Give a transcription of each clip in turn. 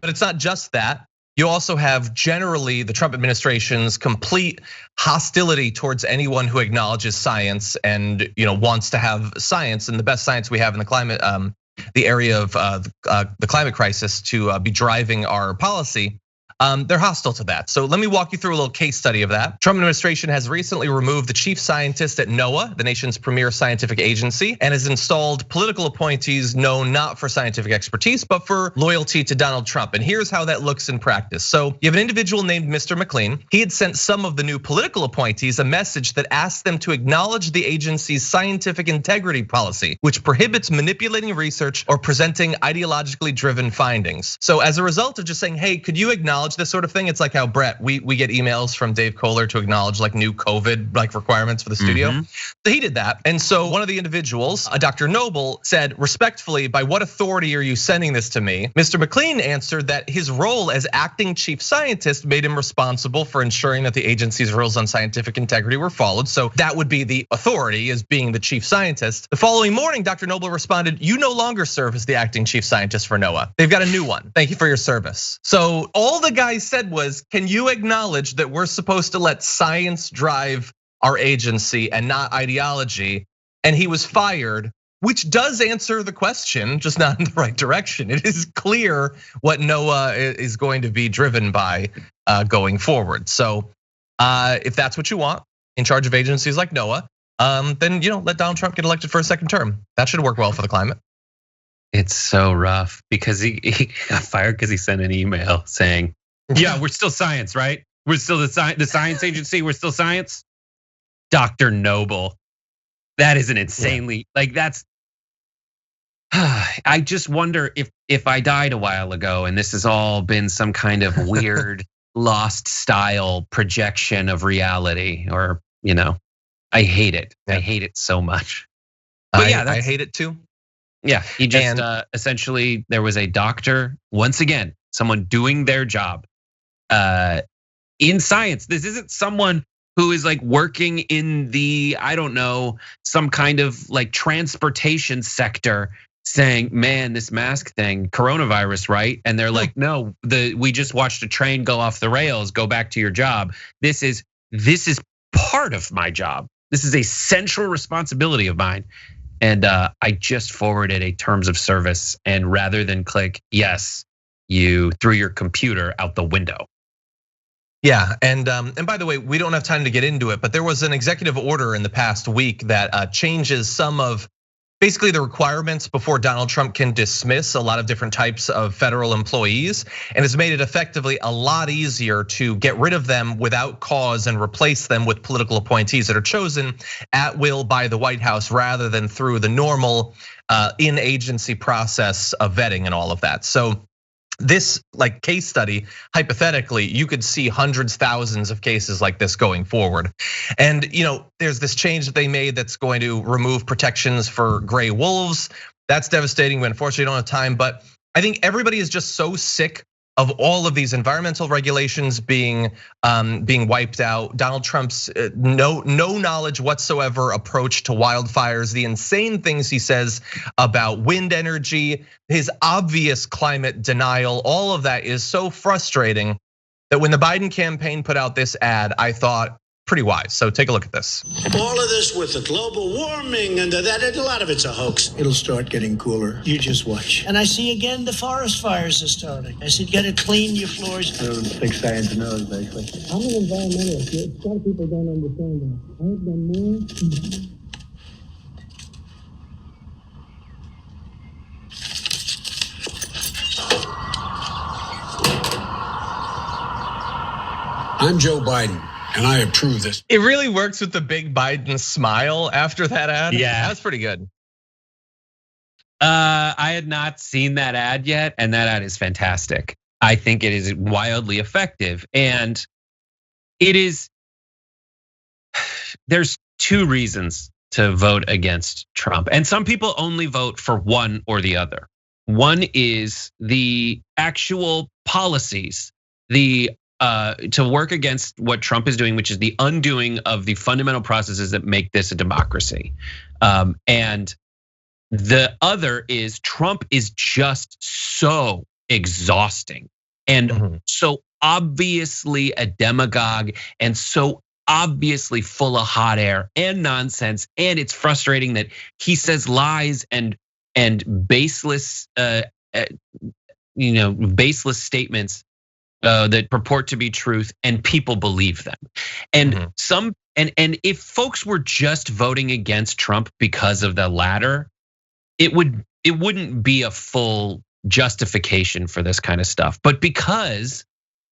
But it's not just that. You also have generally the Trump administration's complete hostility towards anyone who acknowledges science and wants to have science, and the best science we have in the climate, the area of the climate crisis to be driving our policy. They're hostile to that. So let me walk you through a little case study of that. Trump administration has recently removed the chief scientist at NOAA, the nation's premier scientific agency, and has installed political appointees known not for scientific expertise, but for loyalty to Donald Trump. And here's how that looks in practice. So you have an individual named Mr. McLean. He had sent some of the new political appointees a message that asked them to acknowledge the agency's scientific integrity policy, which prohibits manipulating research or presenting ideologically driven findings. So as a result of just saying, hey, could you acknowledge this sort of thing? It's like how Brett, we get emails from Dave Kohler to acknowledge like new COVID like requirements for the studio. So he did that. And so one of the individuals, Dr. Noble, said respectfully, by what authority are you sending this to me? Mr. McLean answered that his role as acting chief scientist made him responsible for ensuring that the agency's rules on scientific integrity were followed. So that would be the authority as being the chief scientist. The following morning, Dr. Noble responded, you no longer serve as the acting chief scientist for NOAA. They've got a new one. Thank you for your service. So all the guy said was, can you acknowledge that we're supposed to let science drive our agency and not ideology? And he was fired, which does answer the question, just not in the right direction. It is clear what NOAA is going to be driven by going forward. So if that's what you want, in charge of agencies like NOAA, then let Donald Trump get elected for a second term. That should work well for the climate. It's so rough because he got fired because he sent an email saying, yeah, we're still science, right? We're still the science agency, we're still science. Dr. Noble, that is an insanely, like that's, I just wonder if I died a while ago and this has all been some kind of weird lost style projection of reality, or I hate it. I hate it so much. But yeah, I hate it too. Yeah, he just essentially, there was a doctor, once again, someone doing their job in science. This isn't someone who is like working in the, I don't know, some kind of like transportation sector saying, man, this mask thing, coronavirus, right? And they're like, no, we just watched a train go off the rails, go back to your job. This is part of my job. This is a central responsibility of mine. And I just forwarded a terms of service, and rather than click yes, you threw your computer out the window. Yeah, and by the way, we don't have time to get into it, but there was an executive order in the past week that changes some of basically the requirements before Donald Trump can dismiss a lot of different types of federal employees, and has made it effectively a lot easier to get rid of them without cause and replace them with political appointees that are chosen at will by the White House rather than through the normal in-agency process of vetting and all of that. So this like case study, hypothetically, you could see hundreds, thousands of cases like this going forward. And there's this change that they made that's going to remove protections for gray wolves. That's devastating. We unfortunately don't have time, but I think everybody is just so sick of all of these environmental regulations being wiped out. Donald Trump's no knowledge whatsoever approach to wildfires, the insane things he says about wind energy, his obvious climate denial, all of that is so frustrating that when the Biden campaign put out this ad, I thought, pretty wise. So take a look at this. All of this with the global warming and that, a lot of it's a hoax. It'll start getting cooler. You just watch. And I see again the forest fires are starting. I said, gotta clean your floors. I don't think science knows, basically. I'm an environmentalist. A lot of people don't understand that. I have done more. I'm Joe Biden, and I approve this. It really works with the big Biden smile after that ad. Yeah, that's pretty good. I had not seen that ad yet, and that ad is fantastic. I think it is wildly effective, and it is. There's two reasons to vote against Trump, and some people only vote for one or the other. One is the actual policies, to work against what Trump is doing, which is the undoing of the fundamental processes that make this a democracy. And the other is Trump is just so exhausting and so obviously a demagogue and so obviously full of hot air and nonsense. And it's frustrating that he says lies and baseless, baseless statements that purport to be truth, and people believe them. And and if folks were just voting against Trump because of the latter, it wouldn't be a full justification for this kind of stuff. But because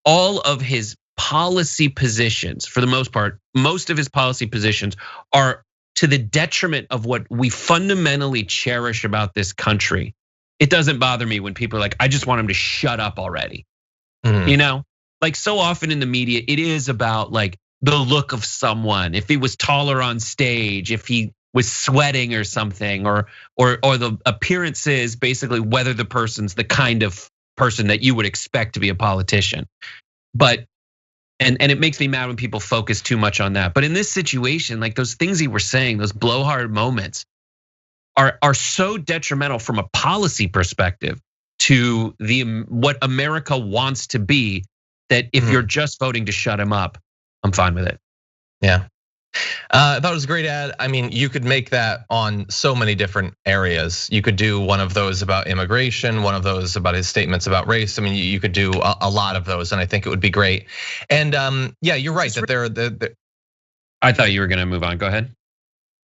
all of his policy positions, for the most part, most of his policy positions are to the detriment of what we fundamentally cherish about this country, it doesn't bother me when people are like, I just want him to shut up already. Like so often in the media, it is about like the look of someone, if he was taller on stage, if he was sweating or something, or the appearances, basically whether the person's the kind of person that you would expect to be a politician. But and it makes me mad when people focus too much on that. But in this situation, like those things he was saying, those blowhard moments are so detrimental from a policy perspective to what America wants to be, that if you're just voting to shut him up, I'm fine with it. Yeah. I thought it was a great ad. I mean, you could make that on so many different areas. You could do one of those about immigration, one of those about his statements about race. I mean, you could do a lot of those, and I think it would be great. And yeah, you're right that they're. I thought you were gonna move on. Go ahead.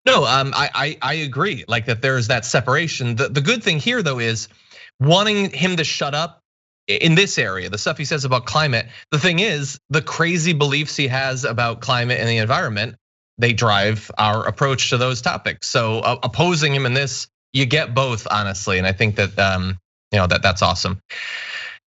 No, I agree. Like that, there's that separation. The good thing here, though, is wanting him to shut up in this area, the stuff he says about climate. The thing is, the crazy beliefs he has about climate and the environment, they drive our approach to those topics. So opposing him in this, you get both, honestly. And I think that that's awesome.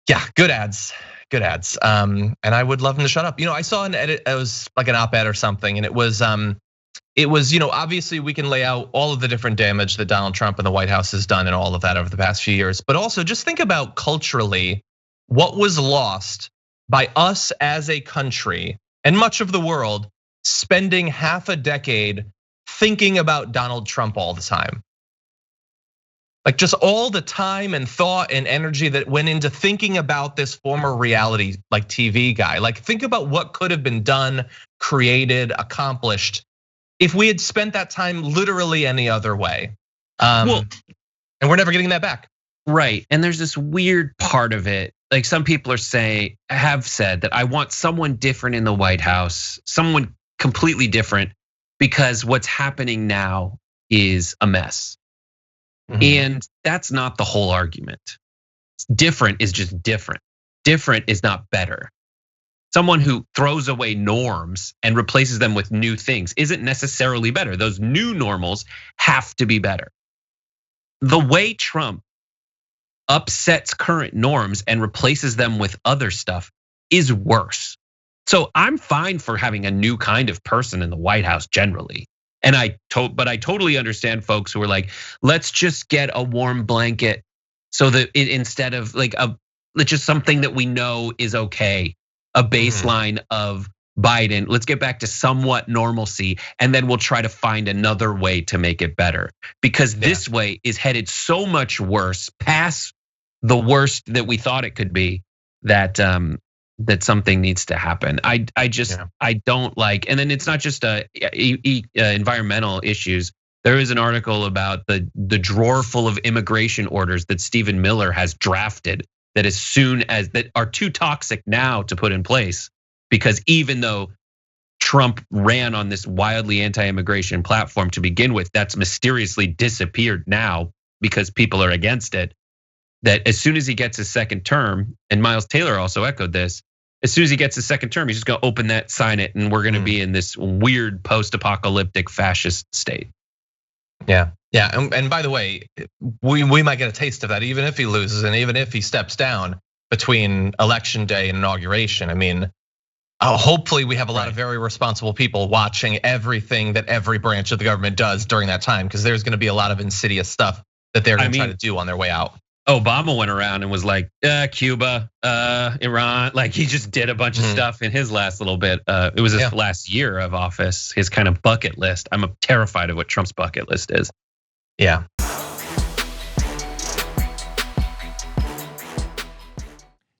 Yeah, good ads. And I would love him to shut up. I saw an edit. It was like an op-ed or something, and it was obviously we can lay out all of the different damage that Donald Trump and the White House has done and all of that over the past few years. But also just think about culturally what was lost by us as a country and much of the world spending half a decade thinking about Donald Trump all the time. Like just all the time and thought and energy that went into thinking about this former reality like TV guy. Like think about what could have been done, created, accomplished if we had spent that time literally any other way. And we're never getting that back. Right, and there's this weird part of it. Like some people have said that I want someone different in the White House, someone completely different, because what's happening now is a mess. And that's not the whole argument. Different is just different. Different is not better. Someone who throws away norms and replaces them with new things isn't necessarily better. Those new normals have to be better. The way Trump upsets current norms and replaces them with other stuff is worse. So I'm fine for having a new kind of person in the White House generally. But I totally understand folks who are like, let's just get a warm blanket so that instead of like just something that we know is okay, a baseline of Biden, let's get back to somewhat normalcy, and then we'll try to find another way to make it better. Because this way is headed so much worse, past the worst that we thought it could be, that something needs to happen. I don't like, and then it's not just environmental issues. There is an article about the drawer full of immigration orders that Stephen Miller has drafted that are too toxic now to put in place, because even though Trump ran on this wildly anti-immigration platform to begin with, that's mysteriously disappeared now because people are against it. That as soon as he gets his second term, and Miles Taylor also echoed this, as soon as he gets his second term, he's just gonna open that, sign it, and we're gonna be in this weird post-apocalyptic fascist state. Yeah, and by the way, we might get a taste of that even if he loses and even if he steps down between election day and inauguration. I mean, hopefully we have a lot of very responsible people watching everything that every branch of the government does during that time, because there's gonna be a lot of insidious stuff that they're gonna try to do on their way out. Obama went around and was like, Cuba, Iran, like he just did a bunch of stuff in his last little bit. It was his last year of office, his kind of bucket list. I'm terrified of what Trump's bucket list is. Yeah.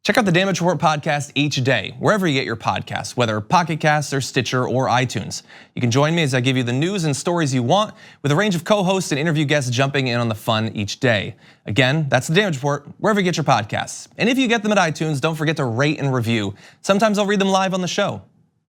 Check out the Damage Report podcast each day, wherever you get your podcasts, whether Pocket Casts or Stitcher or iTunes. You can join me as I give you the news and stories you want, with a range of co-hosts and interview guests jumping in on the fun each day. Again, that's the Damage Report, wherever you get your podcasts. And if you get them at iTunes, don't forget to rate and review. Sometimes I'll read them live on the show.